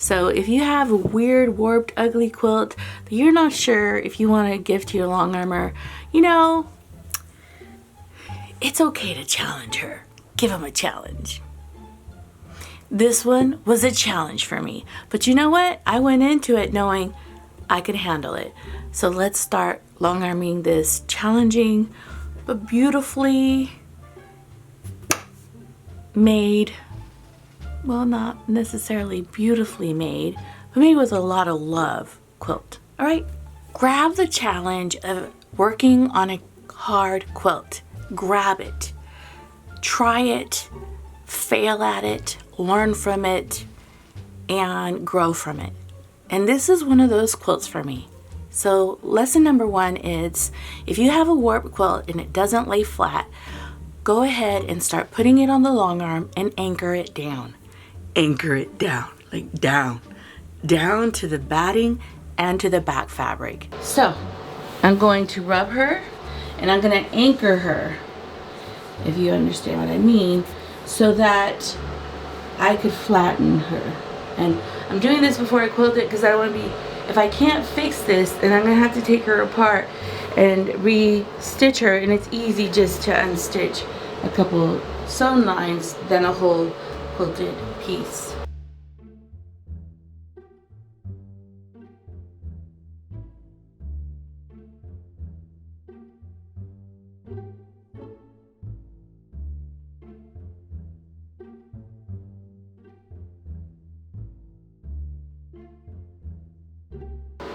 So if you have a weird, warped, ugly quilt that you're not sure if you want to give to your long armor, you know, it's okay to challenge her. Give him a challenge. This one was a challenge for me. But you know what? I went into it knowing I could handle it. So let's start long arming this challenging but beautifully made, well, not necessarily beautifully made, but made with a lot of love quilt. All right, grab the challenge of working on a hard quilt. Grab it, try it, fail at it, learn from it, and grow from it. And this is one of those quilts for me. So lesson number 1 is, if you have a warped quilt and it doesn't lay flat, go ahead and start putting it on the long arm and anchor it down. Anchor it down, like down to the batting and to the back fabric. So I'm going to rub her and I'm going to anchor her, if you understand what I mean, so that I could flatten her. And I'm doing this before I quilt it because I don't want to be, if I can't fix this, then I'm going to have to take her apart and re-stitch her, and it's easy just to unstitch a couple sewn lines than a whole quilted piece.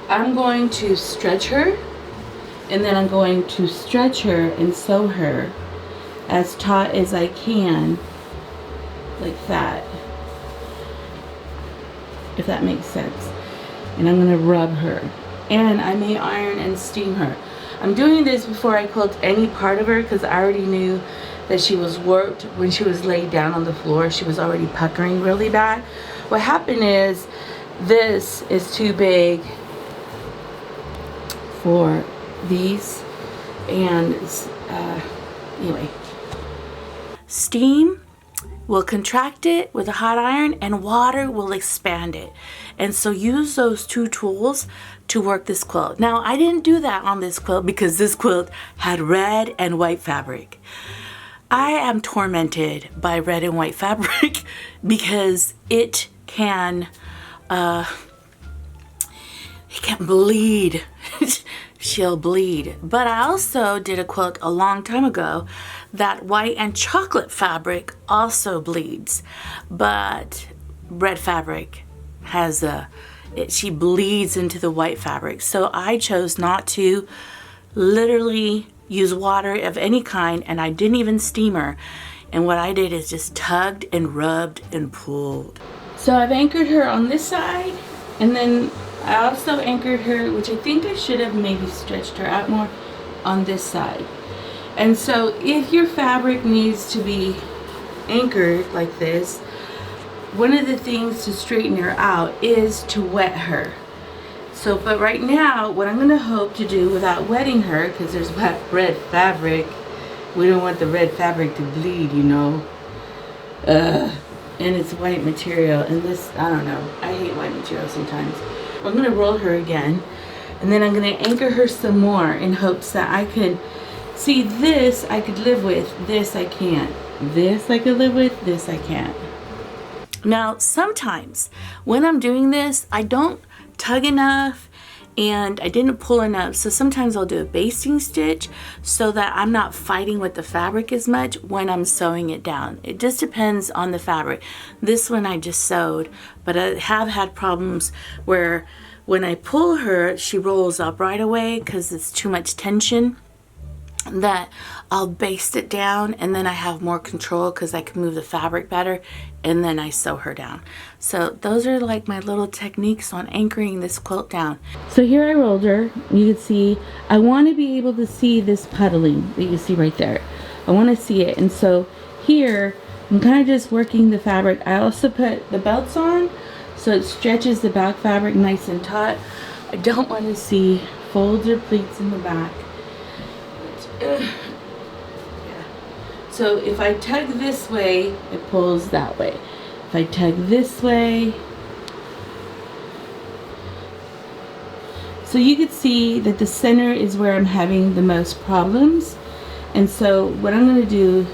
I'm going to stretch her, and then I'm going to stretch her and sew her as taut as I can, like that, if that makes sense. And I'm going to rub her, and I may iron and steam her. I'm doing this before I quilt any part of her because I already knew that she was warped. When she was laid down on the floor, she was already puckering really bad. What happened is, this is too big for these, and anyway, steam will contract it with a hot iron and water will expand it. And so use those two tools to work this quilt. Now, I didn't do that on this quilt because this quilt had red and white fabric. I am tormented by red and white fabric because it can bleed. She'll bleed. But I also did a quilt a long time ago that white and chocolate fabric also bleeds, but red fabric has she bleeds into the white fabric. So I chose not to literally use water of any kind, and I didn't even steam her. And what I did is just tugged and rubbed and pulled. So I've anchored her on this side, and then I also anchored her, which I think I should have maybe stretched her out more, on this side. And so if your fabric needs to be anchored like this, one of the things to straighten her out is to wet her. So, but right now, what I'm going to hope to do without wetting her, because there's red fabric, we don't want the red fabric to bleed, you know. And it's white material, and this, I don't know, I hate white material sometimes. I'm going to roll her again, and then I'm going to anchor her some more in hopes that I can see this I could live with, this I can't. This I could live with, this I can't. Now, sometimes when I'm doing this, I don't tug enough and I didn't pull enough, so sometimes I'll do a basting stitch so that I'm not fighting with the fabric as much when I'm sewing it down. It just depends on the fabric. This one I just sewed, but I have had problems where when I pull her, she rolls up right away because it's too much tension, that I'll baste it down, and then I have more control because I can move the fabric better, and then I sew her down. So those are like my little techniques on anchoring this quilt down. So here I rolled her. You can see I want to be able to see this puddling that you see right there. I want to see it, and so here I'm kind of just working the fabric. I also put the belts on so it stretches the back fabric nice and taut. I don't want to see folds or pleats in the back. Yeah. So if I tug this way, it pulls that way. If I tug this way, So you could see that the center is where I'm having the most problems. And so what I'm going to do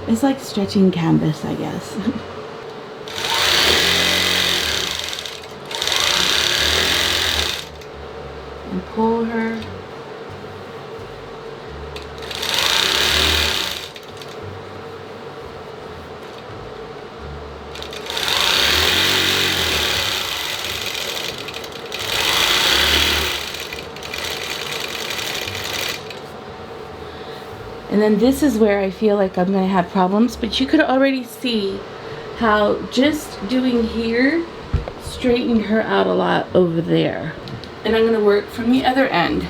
is like stretching canvas, I guess. And pull her. And then this is where I feel like I'm going to have problems, but you could already see how just doing here straightened her out a lot over there. And I'm going to work from the other end.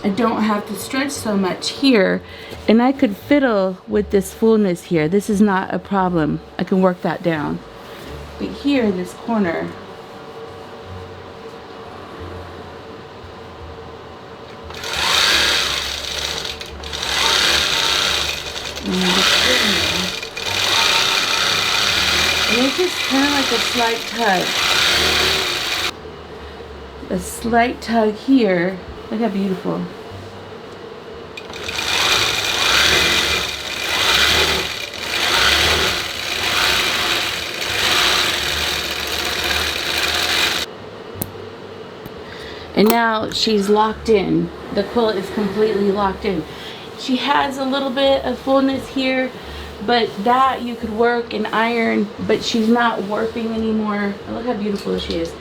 I don't have to stretch so much here, and I could fiddle with this fullness here. This is not a problem. I can work that down. But here, this corner, and it's just kind of like a slight tug. A slight tug here. Look how beautiful. And now she's locked in. The quilt is completely locked in. She has a little bit of fullness here, but that you could work and iron, but she's not warping anymore. Look how beautiful she is.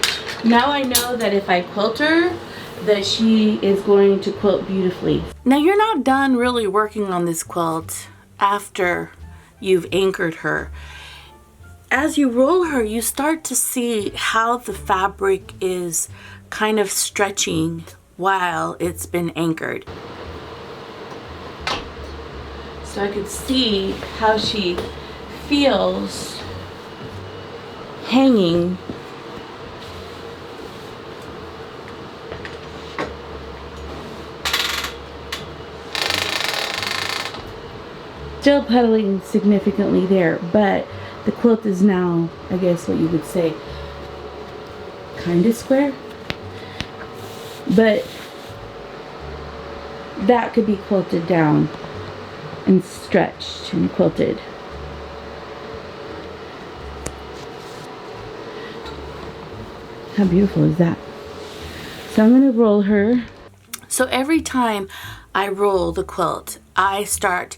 Now I know that if I quilt her, that she is going to quilt beautifully. Now you're not done really working on this quilt after you've anchored her. As you roll her, you start to see how the fabric is kind of stretching while it's been anchored. So I could see how she feels hanging. Still puddling significantly there, but the quilt is now, I guess what you would say, kind of square. But that could be quilted down and stretched and quilted. How beautiful is that? So I'm going to roll her. So every time I roll the quilt, I start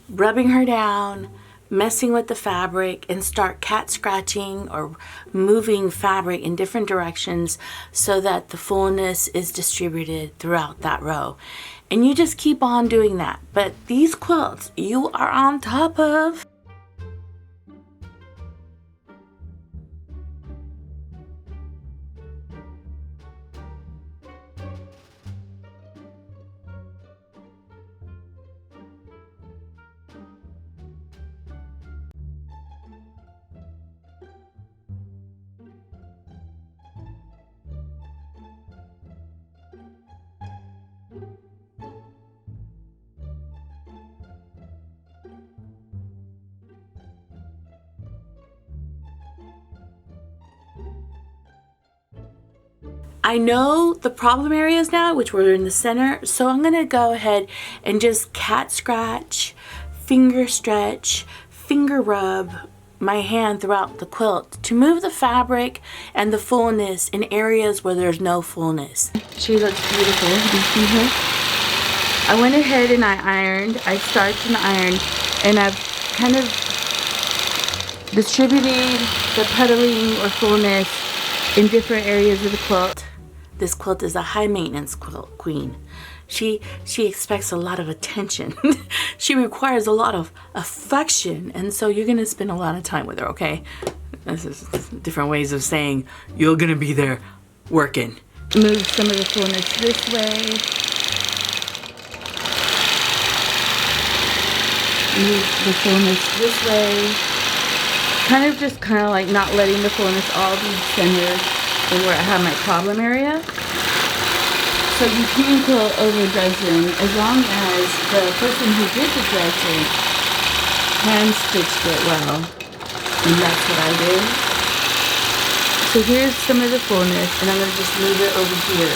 rubbing her down, messing with the fabric, and start cat scratching or moving fabric in different directions so that the fullness is distributed throughout that row. And you just keep on doing that. But these quilts you are on top of. I know the problem areas now, which were in the center, so I'm going to go ahead and just cat scratch, finger stretch, finger rub my hand throughout the quilt to move the fabric and the fullness in areas where there's no fullness. She looks beautiful. Do you see her? I went ahead and I ironed. I starched and ironed, and I've kind of distributed the puddling or fullness in different areas of the quilt. This quilt is a high maintenance quilt queen. She expects a lot of attention. She requires a lot of affection, and so you're gonna spend a lot of time with her, okay? This is different ways of saying you're gonna be there working. Move some of the fullness this way. Move the fullness this way. Kind of like not letting the fullness all be centered in where I have my problem area. So you can quilt over dressing as long as the person who did the dressing hand stitched it well. And that's what I do. So here's some of the fullness, and I'm going to just move it over here.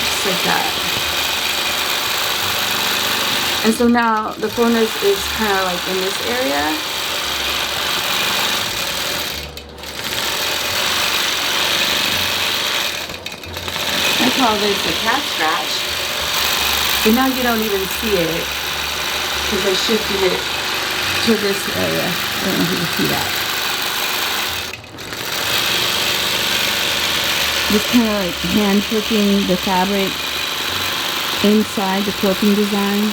Just like that. And so now the fullness is kind of like in this area. I call this a cat scratch. But now you don't even see it because I shifted it to this area. I don't know if you can see that. Just kind of like hand flicking the fabric inside the quilting design.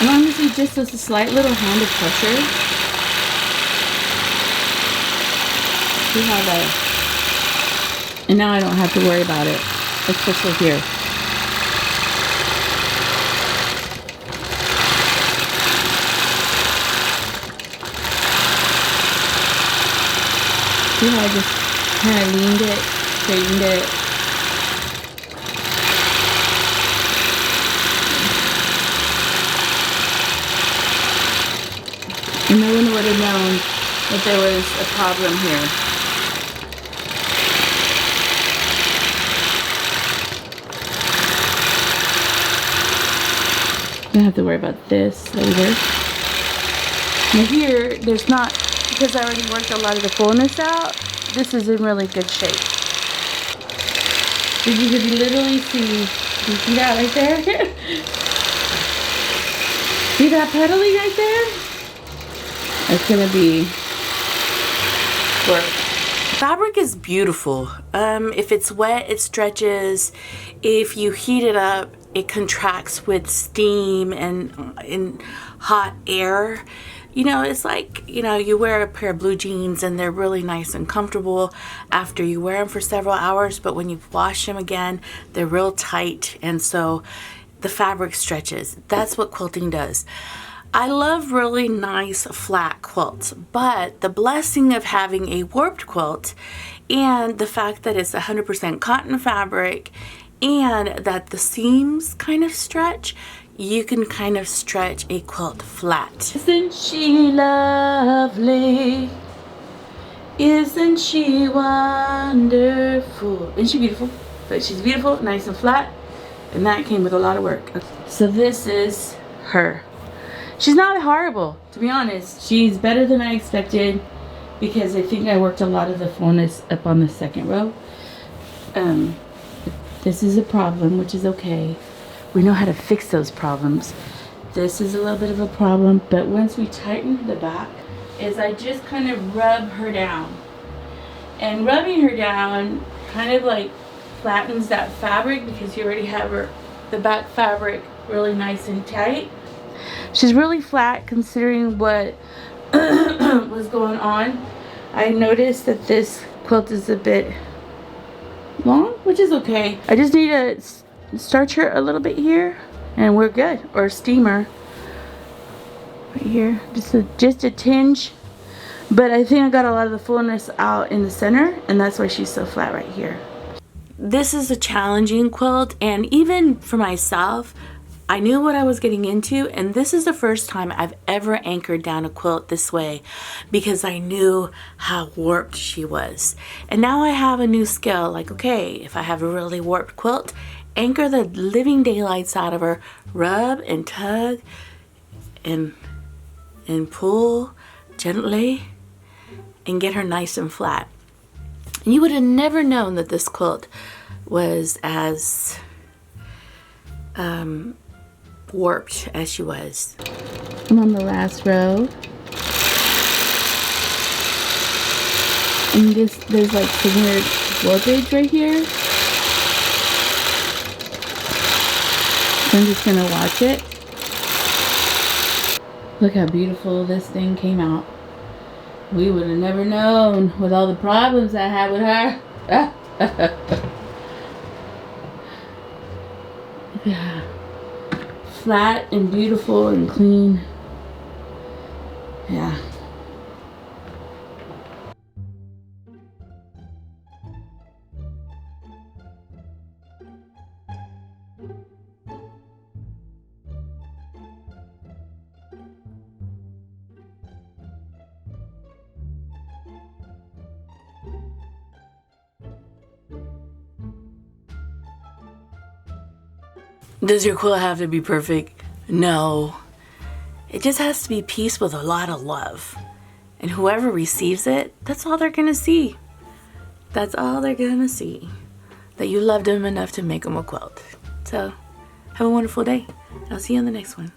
And honestly, just a slight little hand of pressure. See how that, and now I don't have to worry about it, especially here. See how I just kind of leaned it, straightened it. And no one would have known that there was a problem here. I don't have to worry about this later. Now here, there's not, because I already worked a lot of the fullness out, this is in really good shape. But you could literally see that right there? See that pedaling right there? It's gonna be work. Fabric is beautiful. If it's wet, it stretches. If you heat it up, it contracts with steam and in hot air. You know, it's like, you know, you wear a pair of blue jeans and they're really nice and comfortable after you wear them for several hours, but when you wash them again, they're real tight, and so the fabric stretches. That's what quilting does. I love really nice flat quilts, but the blessing of having a warped quilt and the fact that it's 100% cotton fabric and that the seams kind of stretch, you can kind of stretch a quilt flat. Isn't she lovely? Isn't she wonderful? Isn't she beautiful? But she's beautiful, nice and flat, and that came with a lot of work. So this is her. She's not horrible, to be honest. She's better than I expected because I think I worked a lot of the fullness up on the second row. This is a problem, which is okay. We know how to fix those problems. This is a little bit of a problem, but once we tighten the back, is I just kind of rub her down. And rubbing her down kind of like flattens that fabric because you already have the back fabric really nice and tight. She's really flat considering what was going on. I noticed that this quilt is a bit long, which is okay. I just need to starch her a little bit here and we're good. Or steamer right here, just a tinge. But I think I got a lot of the fullness out in the center, and that's why she's so flat right here. This is a challenging quilt, and even for myself, I knew what I was getting into, and this is the first time I've ever anchored down a quilt this way because I knew how warped she was. And now I have a new skill, like, okay, if I have a really warped quilt, anchor the living daylights out of her, rub and tug and pull gently and get her nice and flat. And you would have never known that this quilt was as warped as she was. I'm on the last row. And there's like some weird warpage right here. So I'm just gonna watch it. Look how beautiful this thing came out. We would have never known with all the problems I had with her. Yeah. Flat and beautiful and clean. Yeah. Does your quilt have to be perfect? No. It just has to be pieced with a lot of love. And whoever receives it, that's all they're gonna see. That's all they're gonna see. That you loved them enough to make them a quilt. So, have a wonderful day. I'll see you on the next one.